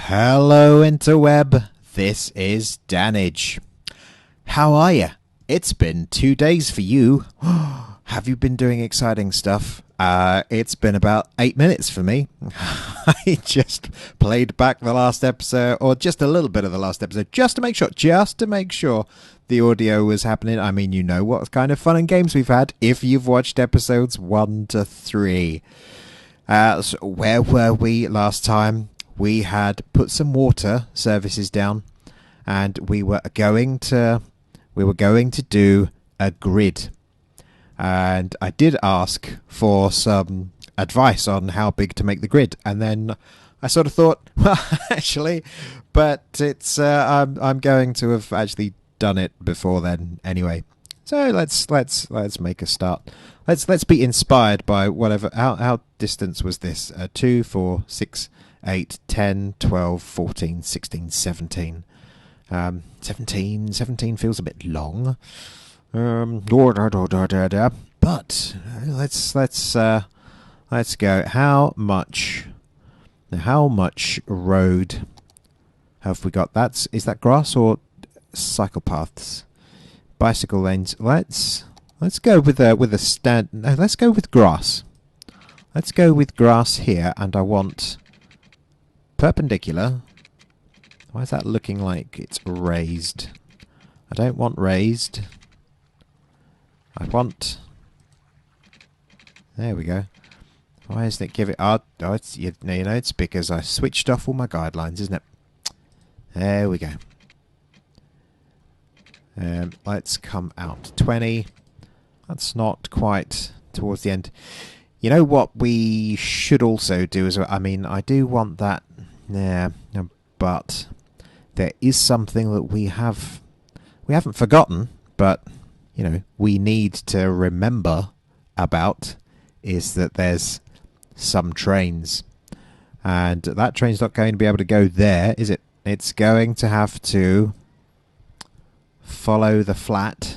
Hello interweb, this is Dannage. How are you? It's been 2 days for you. Have you been doing exciting stuff? It's been about 8 minutes for me. I just played back the last episode, or just a little bit of the last episode, just to make sure the audio was happening. I mean, you know what kind of fun and games we've had if you've watched episodes 1 to 3. So where were we last time? We had put some water services down, and we were going to do a grid. And I did ask for some advice on how big to make the grid, and then I sort of thought, well, actually, but it's I'm going to have actually done it before then anyway. So let's make a start. Let's be inspired by whatever. How distance was this? 2, 4, 6, 8, 10, 12, 14, 16, 17. 17 feels a bit long. But let's go. How much road have we got? Is that grass or cycle paths? Bicycle lanes. Let's go with a stand. No, let's go with grass. Let's go with grass here, and I want perpendicular. Why is that looking like it's raised? I don't want raised. I want... There we go. Why isn't it giving... Oh, it's, you know, it's because I switched off all my guidelines, isn't it? There we go. Let's come out 20. That's not quite towards the end. You know what we should also do is... I mean, I do want that... Yeah, but there is something that we haven't forgotten, but... you know, we need to remember about is that there's some trains. And that train's not going to be able to go there, is it? It's going to have to follow the flat.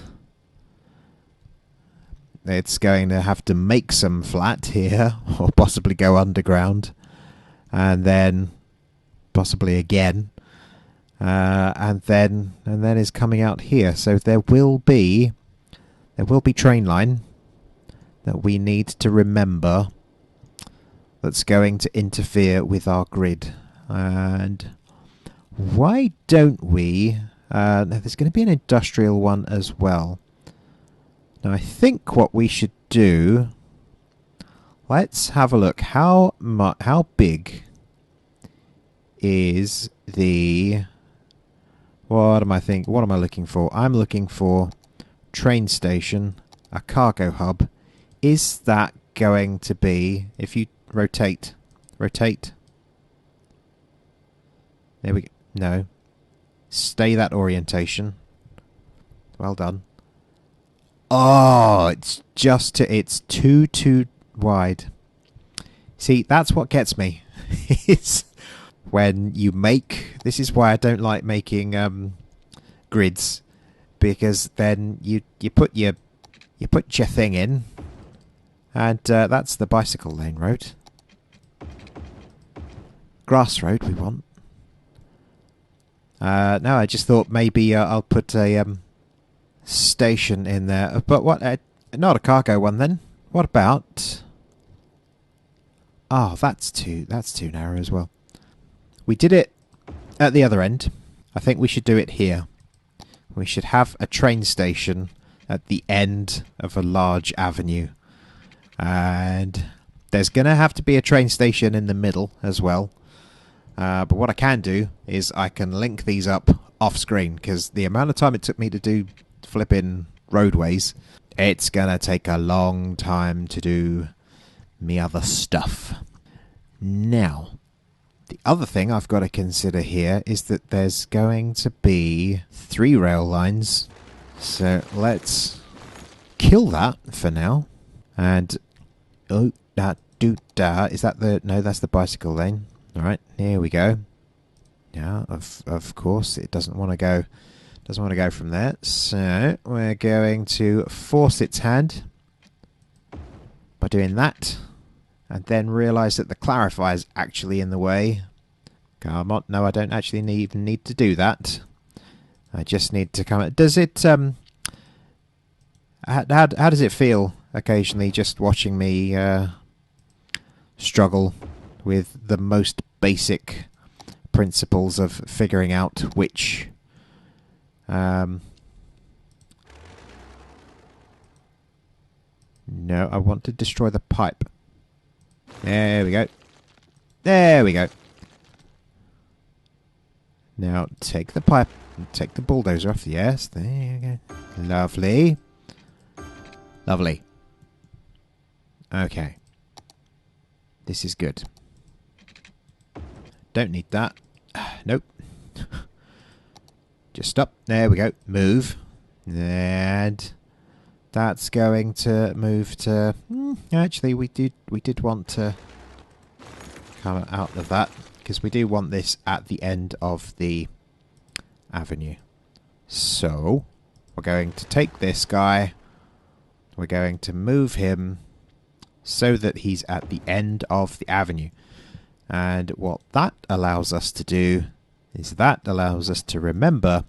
It's going to have to make some flat here, or possibly go underground. And then possibly again. And then is coming out here. So there will be train line that we need to remember that's going to interfere with our grid. And why don't we... there's going to be an industrial one as well. Now I think what we should do... Let's have a look. How big is the... What am I looking for? I'm looking for... train station, a cargo hub. Is that going to be, if you rotate, there we go. No, stay that orientation. Well done. Oh, it's too wide. See, that's what gets me. It's when you make, this is why I don't like making grids. Because then you put your thing in, and that's the bicycle lane road. Grass road we want. No, I just thought maybe I'll put a station in there. But what? Not a cargo one then. What about? Oh, that's too narrow as well. We did it at the other end. I think we should do it here. We should have a train station at the end of a large avenue. And there's going to have to be a train station in the middle as well. But what I can do is I can link these up off screen, because the amount of time it took me to do flipping roadways, it's going to take a long time to do me other stuff. Now... the other thing I've got to consider here is that there's going to be 3 rail lines. So let's kill that for now. And is that the... no, that's the bicycle lane. Alright, here we go. Yeah, of course it doesn't want to go from there. So we're going to force its hand by doing that. And then realise that the clarifier's actually in the way. Come on. No, I don't actually even need to do that. I just need to come... Does it... How does it feel occasionally just watching me struggle with the most basic principles of figuring out which... No, I want to destroy the pipe. There we go. There we go. Now, take the pipe and take the bulldozer off. Yes, there you go. Lovely. Lovely. Okay. This is good. Don't need that. Nope. Just stop. There we go. Move. And that's going to move to... actually, we did want to come out of that, because we do want this at the end of the avenue. So, we're going to take this guy, we're going to move him so that he's at the end of the avenue. And what that allows us to do is that allows us to remember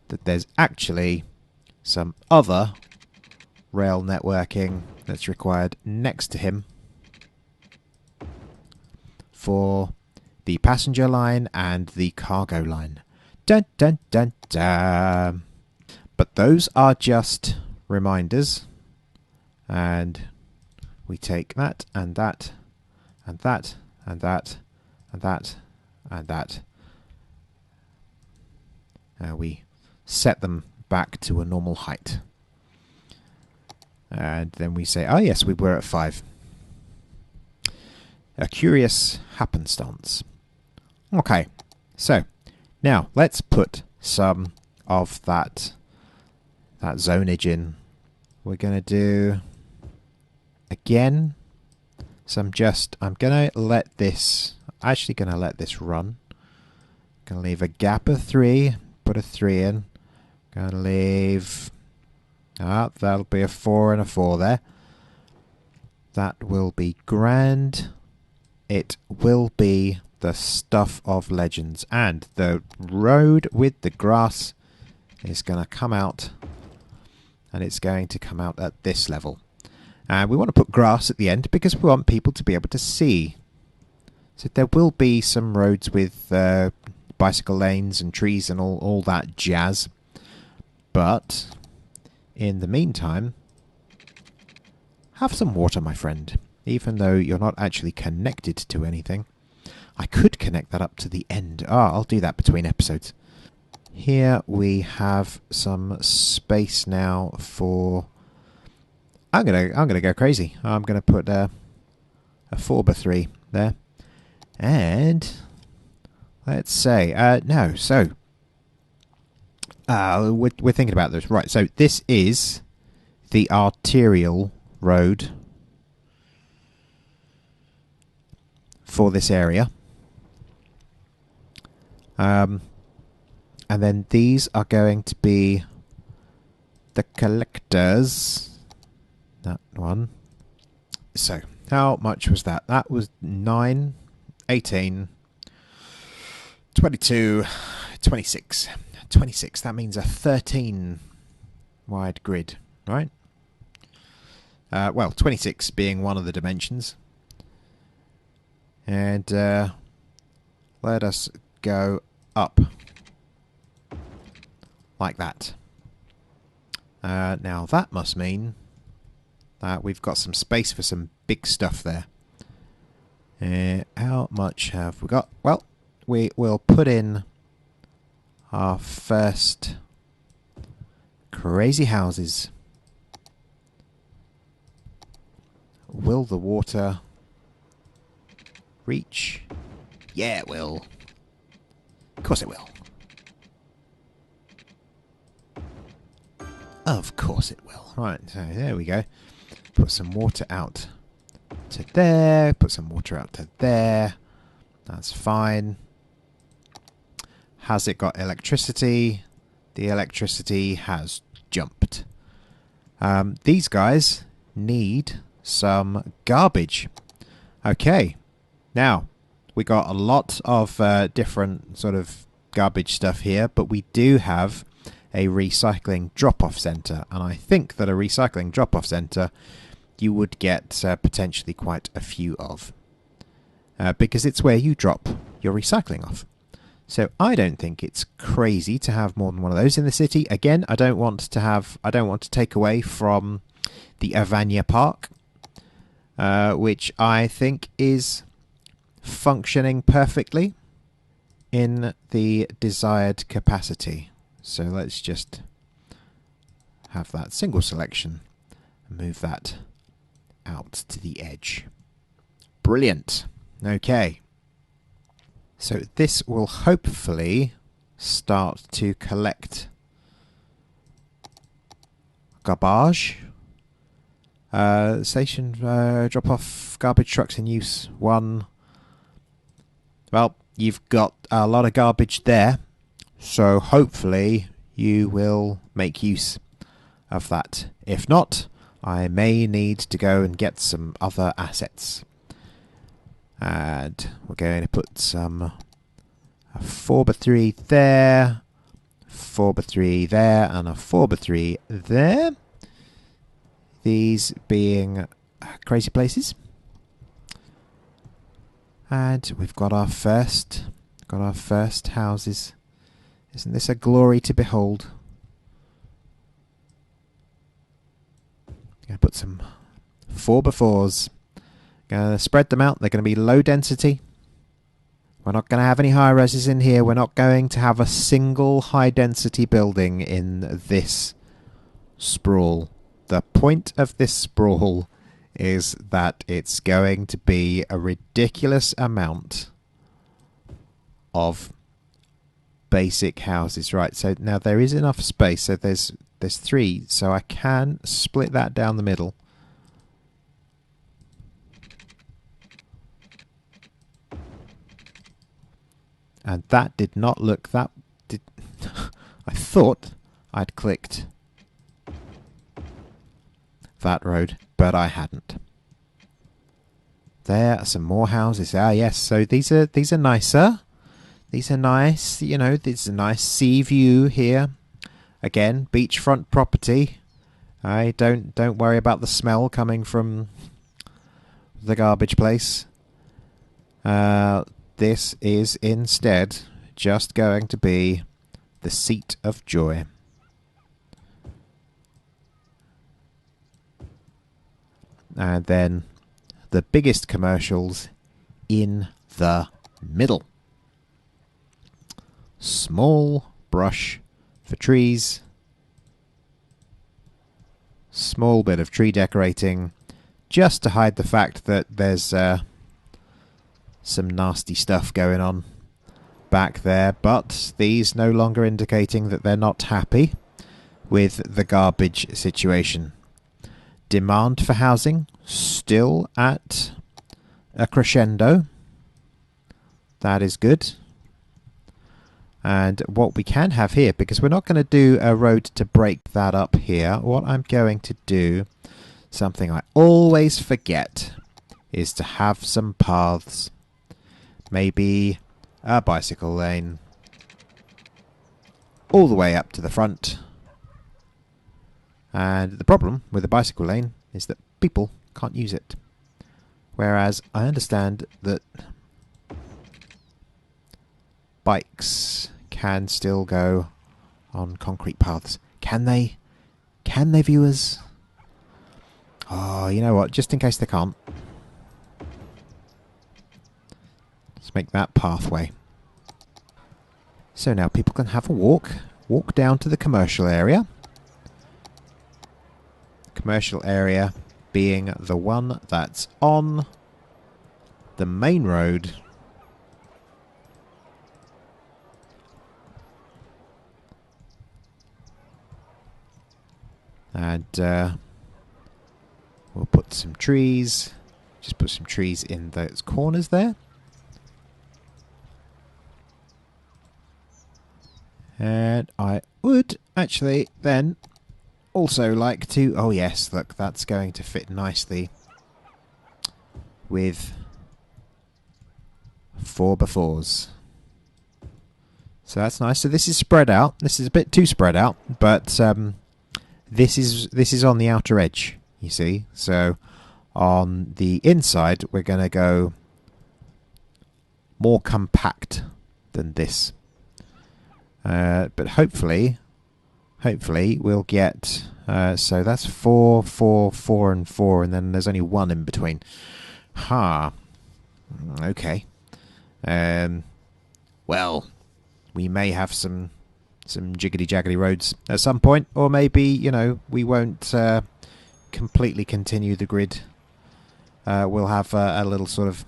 that there's actually some other rail networking that's required next to him for the passenger line and the cargo line. Dun dun dun dun. But those are just reminders, and we take that and that and that and that and that and that. We set them back to a normal height. And then we say, oh yes, we were at 5. A curious happenstance. Okay, so now let's put some of that zonage in. We're going to do, again, I'm going to let this, actually going to let this run. Going to leave a gap of 3, put a 3 in. Going to leave... that'll be a 4 and a 4 there. That will be grand. It will be the stuff of legends. And the road with the grass is going to come out. And it's going to come out at this level. And we want to put grass at the end because we want people to be able to see. So there will be some roads with bicycle lanes and trees and all that jazz. But... in the meantime, have some water, my friend. Even though you're not actually connected to anything. I could connect that up to the end. I'll do that between episodes. Here we have some space now for... I'm gonna go crazy. I'm gonna put a 4x3 there. And let's say no. So we're thinking about this. Right, so this is the arterial road for this area. And then these are going to be the collectors. That one. So, how much was that? That was 9, 18, 22, 26. 26, that means a 13 wide grid, right? Well, 26 being one of the dimensions. And let us go up like that. Now that must mean that we've got some space for some big stuff there. How much have we got? Well, we will put in our first crazy houses. Will the water reach? Yeah, it will. Of course it will. Of course it will. Right, so there we go. Put some water out to there. Put some water out to there. That's fine. Has it got electricity? The electricity has jumped. These guys need some garbage. Okay. Now, We got a lot of different sort of garbage stuff here, but we do have a recycling drop-off centre, and I think that a recycling drop-off centre you would get potentially quite a few of, because it's where you drop your recycling off. So I don't think it's crazy to have more than one of those in the city. Again, I don't want to take away from the Avanya Park, which I think is functioning perfectly in the desired capacity. So let's just have that single selection and move that out to the edge. Brilliant. Okay. So this will hopefully start to collect garbage. Station drop off garbage trucks in use 1. Well, you've got a lot of garbage there, so hopefully you will make use of that. If not, I may need to go and get some other assets. And we're going to put some 4x3 there, 4x3 there, and a 4x3 there. These being crazy places. And we've got our first houses. Isn't this a glory to behold? Gonna put some 4x4s. Gonna spread them out. They're gonna be low density. We're not gonna have any high rises in here. We're not going to have a single high density building in this sprawl. The point of this sprawl is that it's going to be a ridiculous amount of basic houses. Right, so now there is enough space, so there's 3, so I can split that down the middle. And that did not look that did I thought I'd clicked that road, but I hadn't. There are some more houses. Ah, yes. So these are nicer. These are nice. You know, there's a nice sea view here. Again, beachfront property. Don't worry about the smell coming from the garbage place. This is instead just going to be the seat of joy. And then the biggest commercials in the middle. Small brush for trees. Small bit of tree decorating, just to hide the fact that there's some nasty stuff going on back there, but these no longer indicating that they're not happy with the garbage situation. Demand for housing still at a crescendo. That is good. And what we can have here, because we're not going to do a road to break that up here, what I'm going to do, something I always forget, is to have some paths. Maybe a bicycle lane all the way up to the front. And the problem with a bicycle lane is that people can't use it. Whereas I understand that bikes can still go on concrete paths. Can they? Can they, viewers? Oh, you know what? Just in case they can't, let's make that pathway. So now people can have a walk down to the commercial area. Commercial area being the one that's on the main road. And we'll put some trees. Just put some trees in those corners there. And I would actually then also like to... Oh yes, look, that's going to fit nicely with 4x4s. So that's nice. So this is spread out. This is a bit too spread out, but this is on the outer edge, you see. So on the inside, we're going to go more compact than this. But hopefully we'll get... so that's 4, 4, 4 and 4, and then there's only 1 in between. Okay. Well, we may have some jiggity-jaggedy roads at some point, or maybe, you know, we won't completely continue the grid. We'll have a little sort of...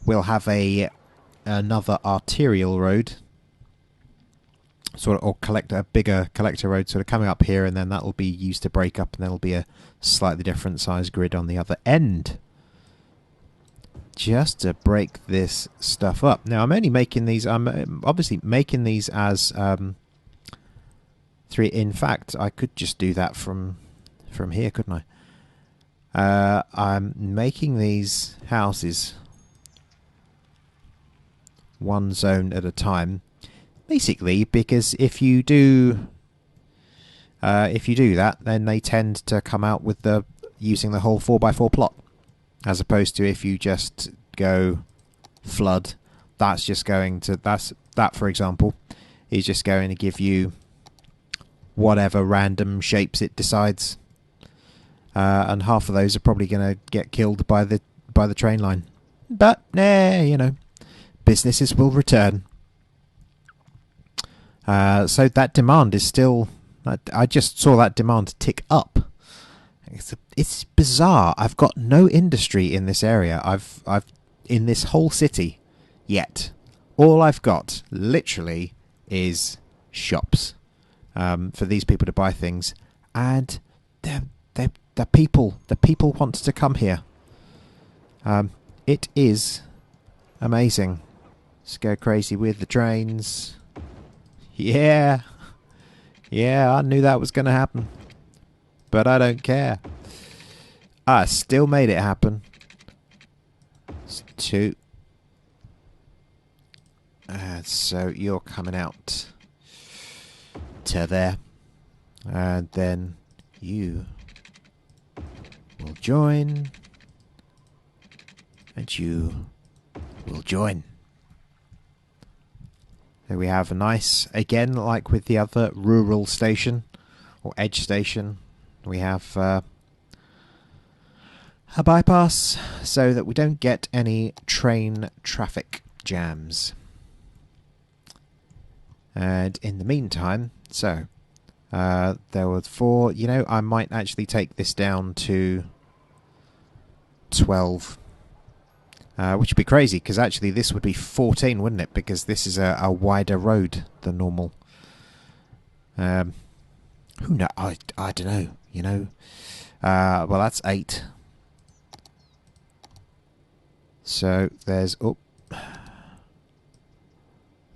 We'll have another arterial road, sort of, or a bigger collector road sort of coming up here, and then that'll be used to break up, and there'll be a slightly different size grid on the other end, just to break this stuff up. Now I'm only making these, I'm obviously making these as 3. In fact, I could just do that from here, couldn't I? I'm making these houses one zone at a time, basically because if you do that, then they tend to come out with using the whole 4x4 plot, as opposed to if you just go flood. That's just going to that for example is just going to give you whatever random shapes it decides, and half of those are probably going to get killed by the train line. But you know, businesses will return. So that demand is still... I just saw that demand tick up. It's bizarre. I've got no industry in this area. I've in this whole city yet. All I've got literally is shops for these people to buy things, and the people want to come here. It is amazing. Let's go crazy with the trains. Yeah, I knew that was going to happen, but I don't care. I still made it happen. It's 2. So you're coming out to there, and then you will join, and you will join. There we have a nice, again, like with the other rural station or edge station, we have a bypass so that we don't get any train traffic jams. And in the meantime, so there were 4, you know, I might actually take this down to 12. Which would be crazy, because actually this would be 14, wouldn't it? Because this is a wider road than normal. Who knows? I don't know, you know. Well, that's 8. So there's... Oh.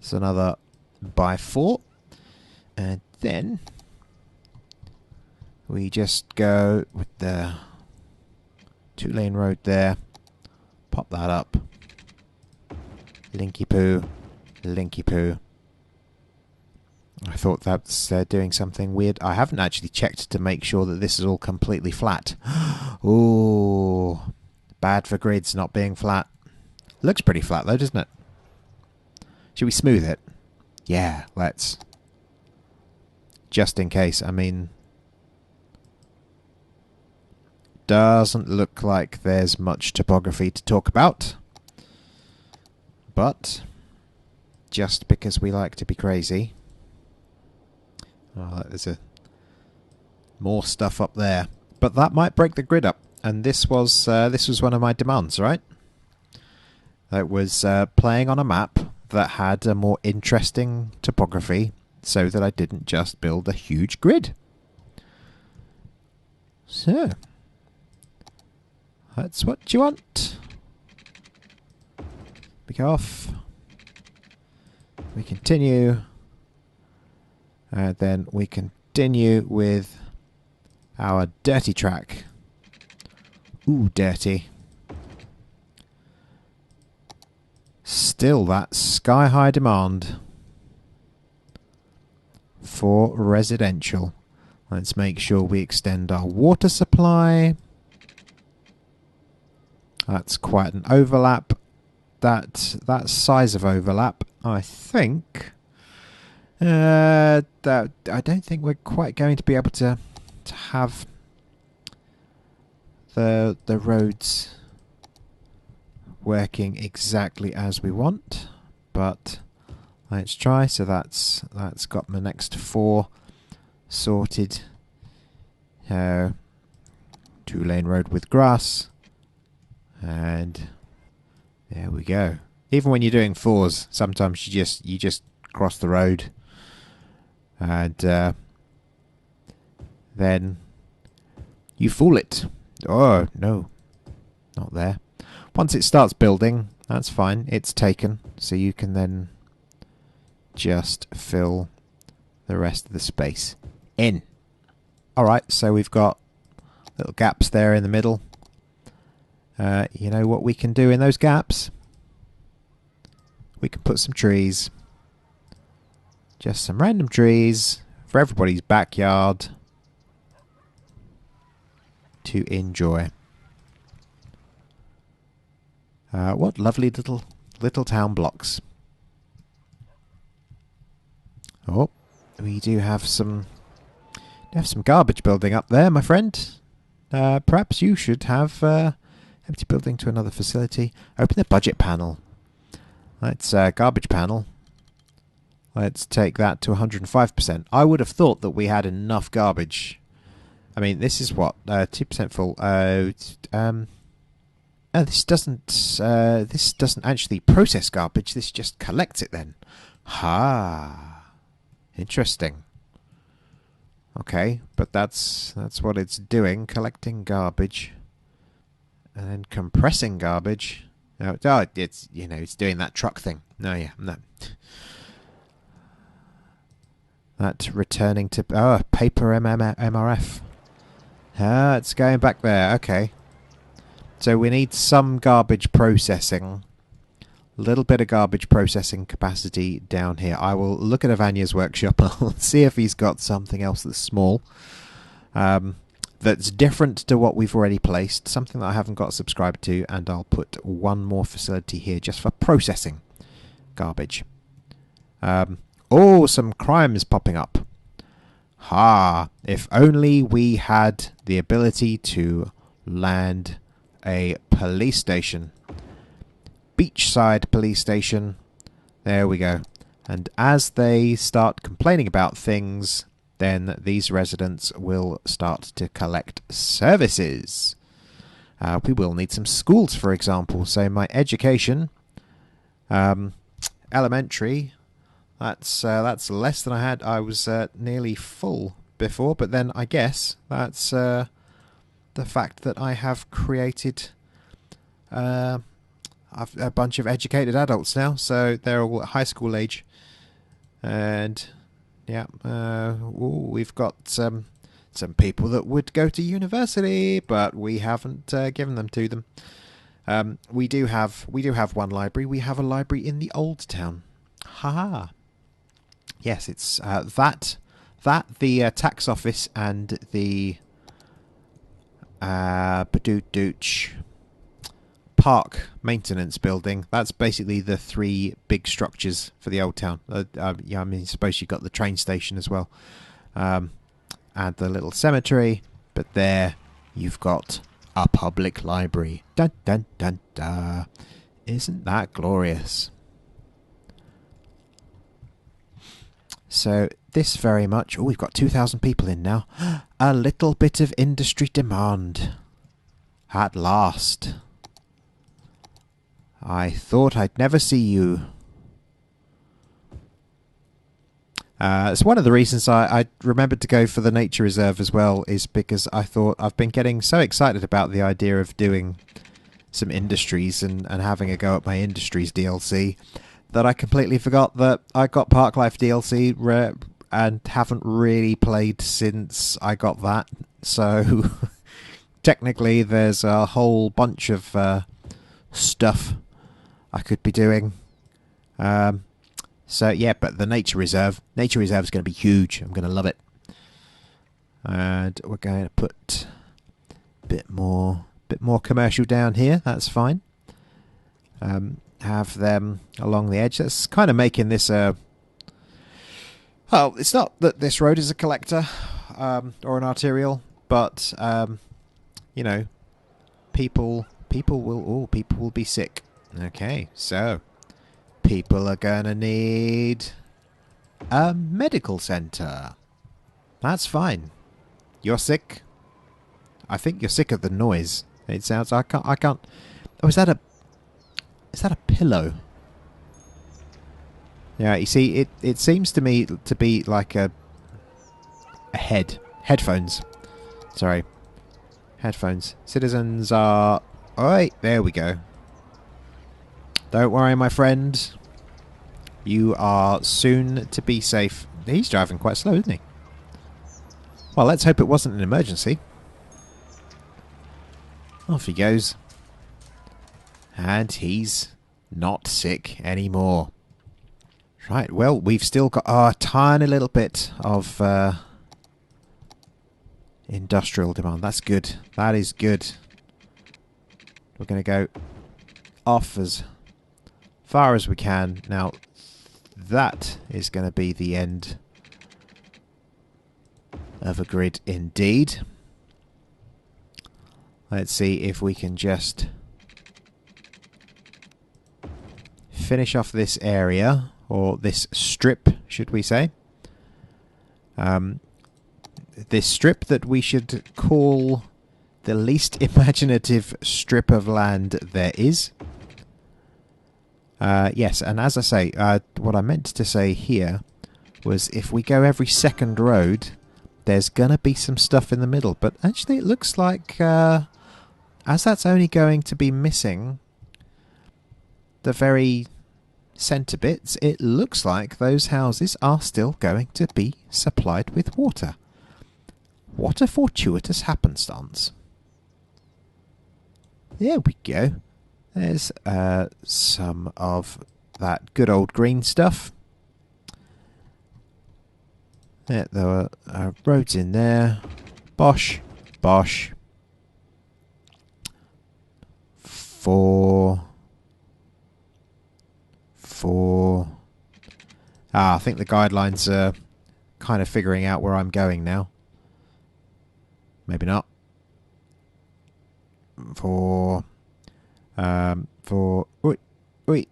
There's another by 4. And then we just go with the 2-lane road there. Pop that up. Linky poo. Linky poo. I thought that's doing something weird. I haven't actually checked to make sure that this is all completely flat. Ooh. Bad for grids not being flat. Looks pretty flat though, doesn't it? Should we smooth it? Yeah, let's. Just in case. I mean... Doesn't look like there's much topography to talk about, but just because we like to be crazy. Oh, there's more stuff up there, but that might break the grid up. And this was one of my demands, right? That was playing on a map that had a more interesting topography, so that I didn't just build a huge grid. So. That's what you want. We go off. We continue. And then we continue with our dirty track. Ooh, dirty. Still that sky-high demand for residential. Let's make sure we extend our water supply. That's quite an overlap. That size of overlap, I think. That I don't think we're quite going to be able to have the roads working exactly as we want, but let's try. So that's got my next 4 sorted. 2-lane road with grass, and there we go. Even when you're doing 4s, sometimes you just cross the road, and then you fool it. Oh no, not there. Once it starts building, that's fine. It's taken, so you can then just fill the rest of the space in. Alright, so we've got little gaps there in the middle. You know what we can do in those gaps? We can put some trees. Just some random trees for everybody's backyard to enjoy. What lovely little town blocks. Oh, we do have some garbage building up there, my friend. Perhaps you should have empty building to another facility. Open the budget panel. Let's garbage panel. Let's take that to 105%. I would have thought that we had enough garbage. I mean, this is what 2% full. This doesn't actually process garbage. This just collects it then. Ha, interesting. Okay, but that's what it's doing, collecting garbage and then compressing garbage. Oh, it's it's doing that truck thing. No, yeah, no. That returning to paper MRF. It's going back there. Okay. So we need some garbage processing. A little bit of garbage processing capacity down here. I will look at Avanya's workshop and I'll see if he's got something else that's small. That's different to what we've already placed. Something that I haven't got subscribed to. And I'll put one more facility here just for processing garbage. Oh, some crime is popping up. Ha! If only we had the ability to land a police station. Beachside police station. There we go. And as they start complaining about things, then these residents will start to collect services. We will need some schools, for example. So my education, elementary, that's less than I had. I was nearly full before, but then I guess that's the fact that I have created a bunch of educated adults now, so they're all at high school age, and yeah, we've got some people that would go to university, but we haven't given them to them. We do have one library. We have a library in the old town. Haha. Yes, it's the tax office and the Badooch park maintenance building. That's basically the 3 big structures for the old town. Yeah, I mean, suppose you've got the train station as well, and the little cemetery. But there, you've got a public library. Dun dun dun dun! Isn't that glorious? So this very much... Oh, we've got 2,000 people in now. A little bit of industry demand. At last. I thought I'd never see you. It's one of the reasons I remembered to go for the nature reserve as well, is because I thought I've been getting so excited about the idea of doing some industries and having a go at my industries DLC that I completely forgot that I got Park Life DLC and haven't really played since I got that. So technically there's a whole bunch of stuff I could be doing. So yeah, but the nature reserve is going to be huge. I'm going to love it. And we're going to put a bit more commercial down here. That's fine. Have them along the edge. That's kind of making this a... Well, it's not that this road is a collector or an arterial, but you know, people will be sick. Okay, so people are gonna need a medical centre. That's fine. You're sick. I think you're sick of the noise. It sounds. I can't. Oh, is that a pillow? Yeah, you see, it seems to me to be like a headphones. Sorry, headphones. Citizens are... Alright, there we go. Don't worry, my friend. You are soon to be safe. He's driving quite slow, isn't he? Well, let's hope it wasn't an emergency. Off he goes. And he's not sick anymore. Right, well, we've still got a tiny little bit of industrial demand. That's good. That is good. We're going to go off as far as we can. Now, that is going to be the end of a grid indeed. Let's see if we can just finish off this area, or this strip, should we say. This strip that we should call the least imaginative strip of land there is. Yes, and as I say, what I meant to say here was if we go every second road, there's gonna be some stuff in the middle. But actually it looks like, as that's only going to be missing the very centre bits, it looks like those houses are still going to be supplied with water. What a fortuitous happenstance. There we go. There's some of that good old green stuff. There are roads in there. Bosh. Bosh. Four. I think the guidelines are kind of figuring out where I'm going now. Maybe not. Wait.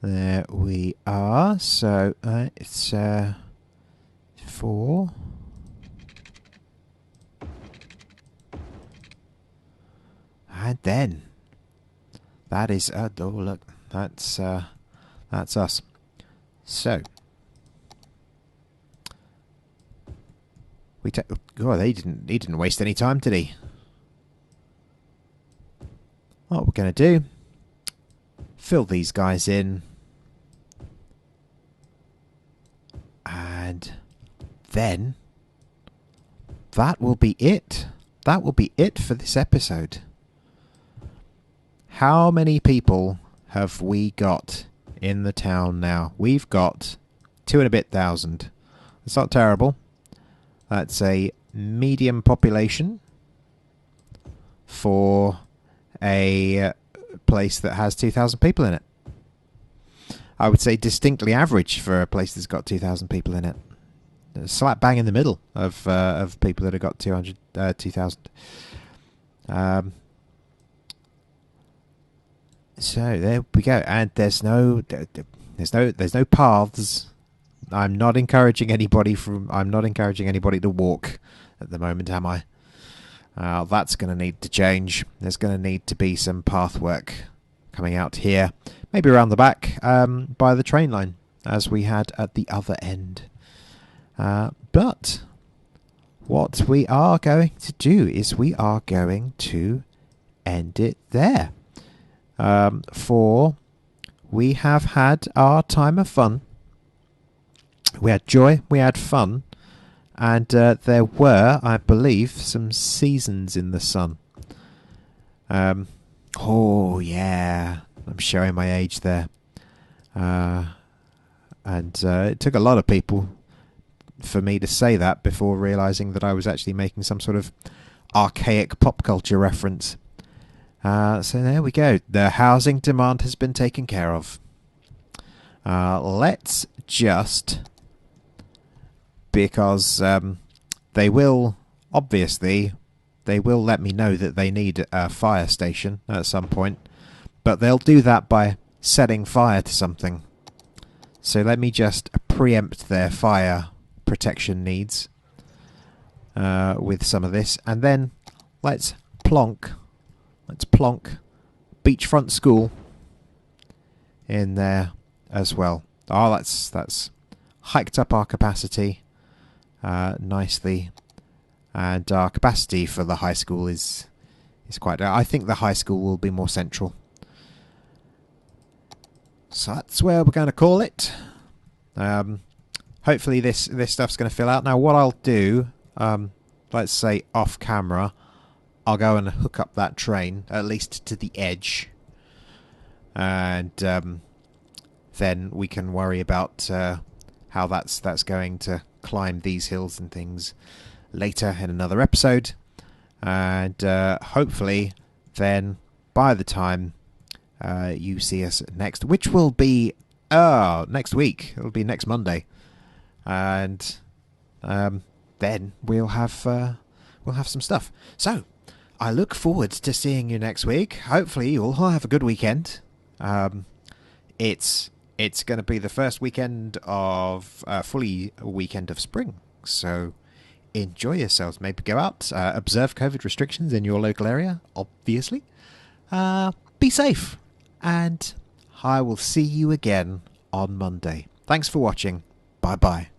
There we are. So it's 4. And then that is oh look, that's us. So we he didn't waste any time, did he? What we're gonna do, fill these guys in, and then that will be it. That will be it for this episode. How many people have we got in the town now? We've got 2 and a bit thousand. It's not terrible. That's a medium population for a place that has 2,000 people in it. I would say distinctly average for a place that's got 2,000 people in it. Slap bang in the middle of people that have got 2,000. So there we go, and there's no paths. I'm not encouraging anybody to walk at the moment, am I? That's going to need to change. There's going to need to be some path work coming out here, maybe around the back by the train line, as we had at the other end. But what we are going to do is we are going to end it there. For we have had our time of fun. We had joy, we had fun, And there were, I believe, some seasons in the sun. Oh, yeah. I'm showing my age there. And it took a lot of people for me to say that before realising that I was actually making some sort of archaic pop culture reference. So there we go. The housing demand has been taken care of. Let's just... Because they will, obviously, they will let me know that they need a fire station at some point. But they'll do that by setting fire to something. So let me just preempt their fire protection needs with some of this. And then let's plonk beachfront school in there as well. Oh, that's hiked up our capacity nicely. And our capacity for the high school is quite... I think the high school will be more central. So that's where we're going to call it. Hopefully this stuff's going to fill out. Now what I'll do, let's say off camera, I'll go and hook up that train, at least to the edge. And then we can worry about how that's going to climb these hills and things later in another episode. And hopefully then by the time you see us next, which will be next week. It'll be next Monday, and then we'll have some stuff. So I look forward to seeing you next week. Hopefully you'll all have a good weekend. It's going to be the first weekend of fully a weekend of spring, so enjoy yourselves. Maybe go out, observe COVID restrictions in your local area, obviously. Be safe, and I will see you again on Monday. Thanks for watching. Bye-bye.